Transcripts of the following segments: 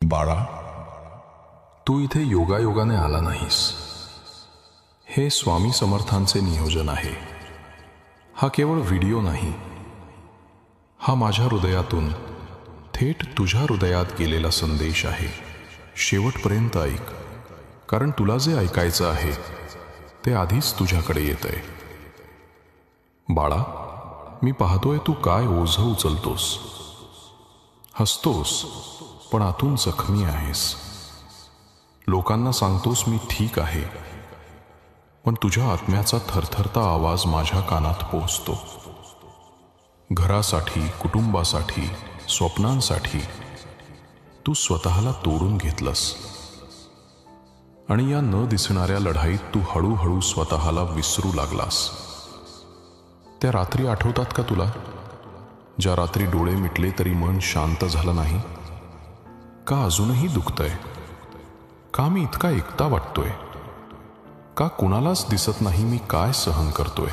बाळा, तू इथे योगायोगाने आला नाहीस. हे स्वामी समर्थांचे नियोजन आहे. हा केवळ व्हिडिओ नाही, हा माझ्या हृदयातून थेट तुझ्या हृदयात गेलेला संदेश आहे. शेवटपर्यंत ऐक, कारण तुला जे ऐकायचं आहे ते आधीच तुझ्याकडे येतंय. बाळा, मी पाहतोय तू काय ओझं उचलतोस. हसतोस पण आतून जखमी आहेस. लोकांना सांगतोस मी ठीक आहे, पण तुझ्या आत्म्याचा थरथरता आवाज माझ्या कानात पोहोचतो. घरासाठी, कुटुंबासाठी, स्वप्नांसाठी तू स्वतःला तोडून घेतलंस. आणि या न दिसणाऱ्या लढाईत तू हळूहळू स्वतःला विसरू लागलास. त्या रात्री आठवतात का तुला, ज्या रात्री डोळे मिटले तरी मन शांत झालं नाही? का अजूनही दुखतंय? का मी इतका एकटा वाटतोय? का कुणालाच दिसत नाही मी काय सहन करतोय?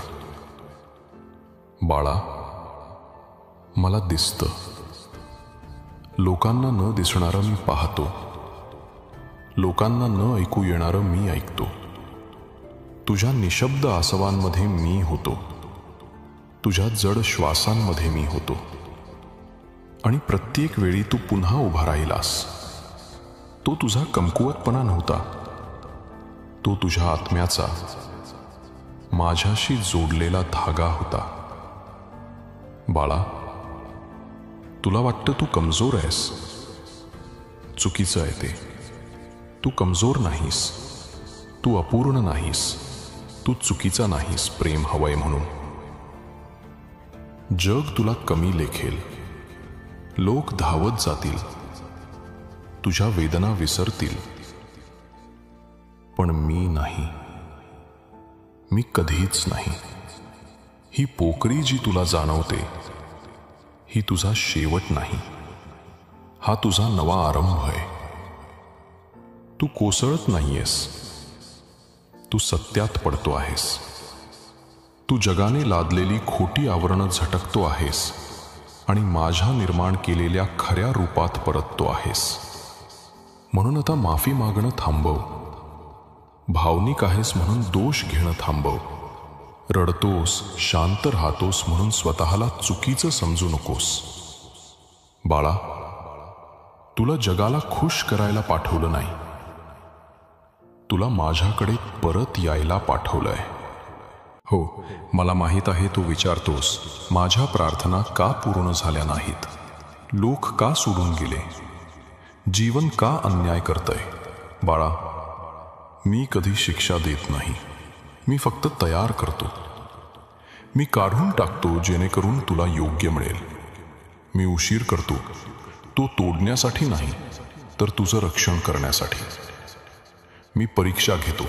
बाळा, मला दिसतं. लोकांना न दिसणारं मी पाहतो. लोकांना न ऐकू येणारं मी ऐकतो. तुझ्या निशब्द आसवांमध्ये मी होतो. तुझ्या जड श्वासांमध्ये मी होतो. आणि प्रत्येक वेळी तू पुन्हा उभा राहिलास. तो तुझा कमकुवतपणा नव्हता, तो तुझ्या आत्म्याचा माझ्याशी जोडलेला धागा होता. बाळा, तुला वाटतं तू कमजोर आहेस. चुकीचं आहे ते. तू कमजोर नाहीस, तू अपूर्ण नाहीस, तू चुकीचा नाहीस प्रेम हवंय म्हणून. जग तुला कमी लेखेल, लोक धावत जातील, तुझ्या वेदना विसरतील, पण मी नाही. मी कधीच नाही. ही पोकरी जी तुला जाणवते, ही तुझा शेवट नाही. हा तुझा नवा आरंभ आहे. तू कोसळत नाहीयेस, तू सत्यात पडतो आहेस. तू जगाने लादलेली खोटी आवरणं झटकतो आहेस आणि माझ्या निर्माण केलेल्या खऱ्या रूपात परततो आहेस. म्हणून आता माफी मागणं थांबव. भावनिक आहेस म्हणून दोष घेणं थांबव. रडतोस, शांत राहतोस म्हणून स्वतःला चुकीचं समजू नकोस. बाळा, तुला जगाला खुश करायला पाठवलं नाही, तुला माझ्याकडे परत यायला पाठवलंय. हो, मला माहीत आहे तू विचारतोस, माझ्या प्रार्थना का पूर्ण झाल्या नाहीत? लोक का सोडून गेले? जीवन का अन्याय करतंय? बाळा, मी कधी शिक्षा देत नाही. मी फक्त तयार करतो. मी काढून टाकतो जेणेकरून तुला योग्य मिळेल. मी उशीर करतो, तो तोडण्यासाठी नाही, तर तुझं रक्षण करण्यासाठी. मी परीक्षा घेतो,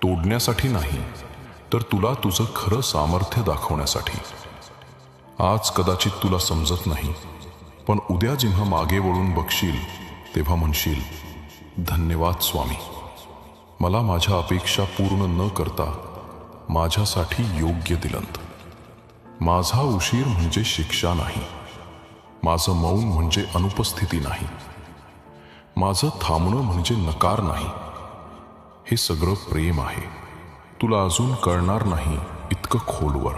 तोडण्यासाठी नाही, तर तुला तुझं खरं सामर्थ्य दाखवण्यासाठी. आज कदाचित तुला समजत नाही, पण उद्या जेव्हा मागे वळून बघशील तेव्हा म्हणशील, धन्यवाद स्वामी. मला माझ्या अपेक्षा पूर्ण न करता माझ्यासाठी योग्य दिलंत. माझा उशीर म्हणजे शिक्षा नाही. माझं मौन म्हणजे अनुपस्थिती नाही. माझं थांबणं म्हणजे नकार नाही. हे सगळं प्रेम आहे. तुला अजून कळणार नाही इतकं खोलवर.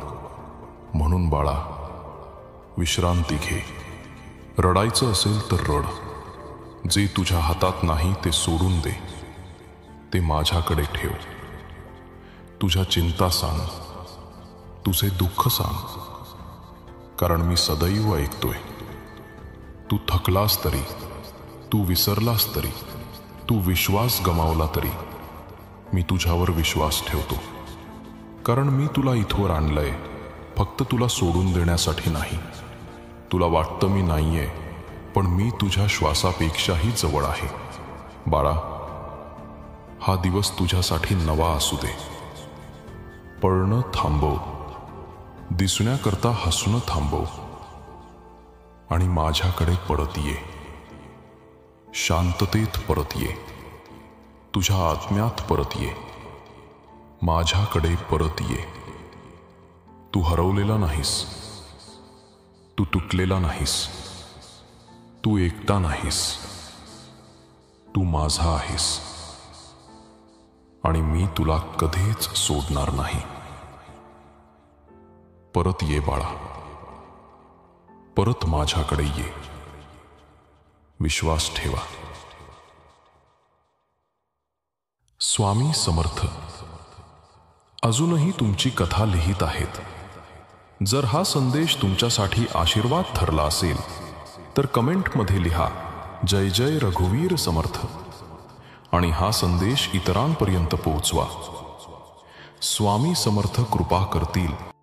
म्हणून बाळा, विश्रांती घे. रडायचं असेल तर रड. जे तुझ्या हातात नाही ते सोडून दे. ते माझ्याकडे ठेव. तुझ्या चिंता सांग, तुझे दुःख सांग, कारण मी सदैव ऐकतोय. तू थकलास तरी, तू विसरलास तरी, तू विश्वास गमावला तरी, मी तुझ्यावर विश्वास ठेवतो. कारण मी तुला इथवर आणलंय फक्त तुला सोडून देण्यासाठी नाही. तुला वाटतं मी नाहीये, पण मी तुझ्या श्वासापेक्षाही जवळ आहे. बाळा, हा दिवस तुझ्यासाठी नवा असू दे. पळणं थांबव, दिसण्याकरता हसणं थांबव आणि माझ्याकडे परत ये. शांततेत परत ये. तुझ्या आत्म्यात परत ये. माझ्याकडे परत ये. तू हरवलेला नाहीस, तू तुटलेला नाहीस, तू एकटा नाहीस. तू माझा आहेस आणि मी तुला कधीच सोडणार नाही. परत ये बाळा, परत माझ्याकडे ये. विश्वास ठेवा. स्वामी समर्थ अजूनही तुमची कथा लिहित आहेत. जर हा संदेश तुमच्यासाठी आशीर्वाद ठरला असेल तर कमेंटमध्ये लिहा जय जय रघुवीर समर्थ आणि हा संदेश इतरांपर्यंत पोहोचवा. स्वामी समर्थ कृपा करतील.